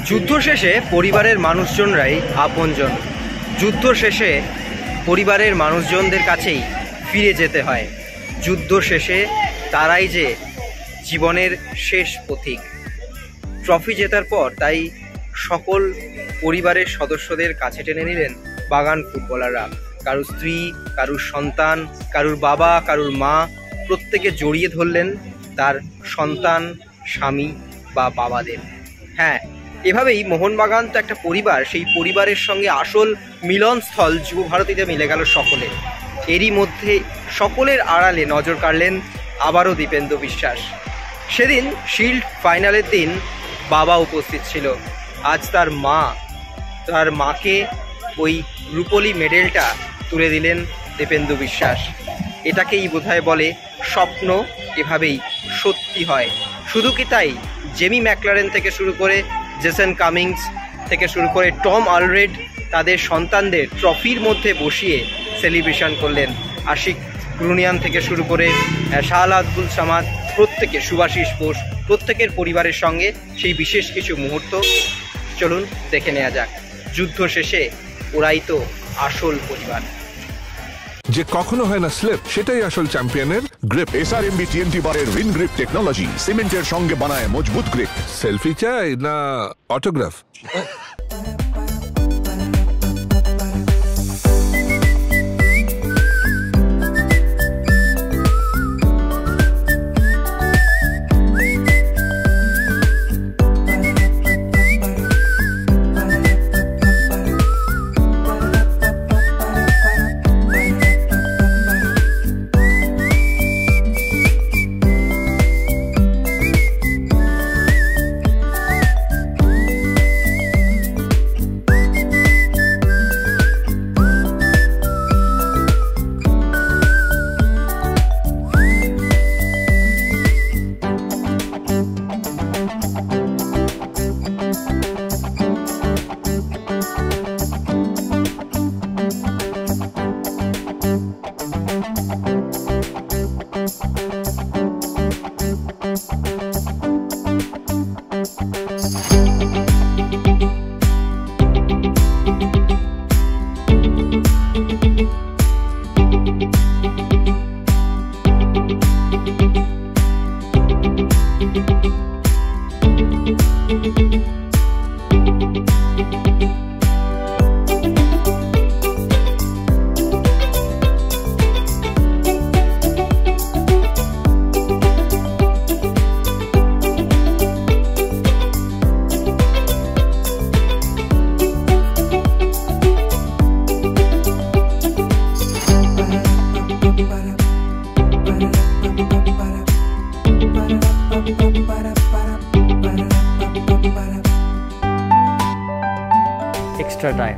যুদ্ধ শেষে পরিবারের মানুষজনরাই আপনজন। যুদ্ধ শেষে পরিবারের মানুষজনদের কাছেই ফিরে যেতে হয়। যুদ্ধ শেষে তারাই যে জীবনের শেষ পথিক। ট্রফি জেতার পর তাই সকল পরিবারের সদস্যদের কাছে টেনে নিলেন বাগান ফুটবলাররা। কারুর স্ত্রী, কারুর সন্তান, কারুর বাবা, কারুর মা, প্রত্যেকে জড়িয়ে ধরলেন তার সন্তান, স্বামী বা বাবাদের। হ্যাঁ, এভাবেই মোহনবাগান তো একটা পরিবার, সেই পরিবারের সঙ্গে আসল মিলনস্থল যুবভারতীতে মিলে গেল সকলে। এরই মধ্যে সকলের আড়ালে নজর কাড়লেন আবারও দীপেন্দু বিশ্বাস। সেদিন শিল্ড ফাইনালের দিন বাবা উপস্থিত ছিল। আজ তার মাকে ওই রুপোলি মেডেলটা তুলে দিলেন দীপেন্দু বিশ্বাস। এটাকেই বোধহয় বলে স্বপ্ন এভাবেই সত্যি হয়। শুধু কি তাই, জেমি ম্যাকলারেন থেকে শুরু করে জেসন কামিংস থেকে শুরু করে টম অলরেড তাদের সন্তানদের ট্রফির মধ্যে বসিয়ে সেলিব্রেশন করলেন। আশিক ক্রুনিয়ান থেকে শুরু করে শাহলা আব্দুল সামাদ, প্রত্যেকে, সুভাশিস বোস, প্রত্যেকের পরিবারের সঙ্গে সেই বিশেষ কিছু মুহূর্ত চলুন দেখে নেওয়া যাক। যুদ্ধ শেষে ওরাই তো আসল পরিবার। যে কখনো হয় না স্লিপ, সেটাই আসল চ্যাম্পিয়নের গ্রিপ। এসআরএমবি টিএমটি বারের উইন গ্রিপ টেকনোলজি সিমেন্টের সঙ্গে বানায় মজবুত গ্রিপ। সেলফি চাই না autograph? Extra time.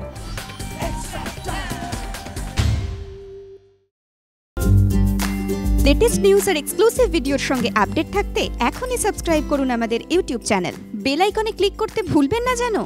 Latest news আর এক্সক্লুসিভ ভিডিওর সঙ্গে আপডেট থাকতে এখনই সাবস্ক্রাইব করুন আমাদের ইউটিউব চ্যানেল। বেল আইকনে ক্লিক করতে ভুলবেন না যেন।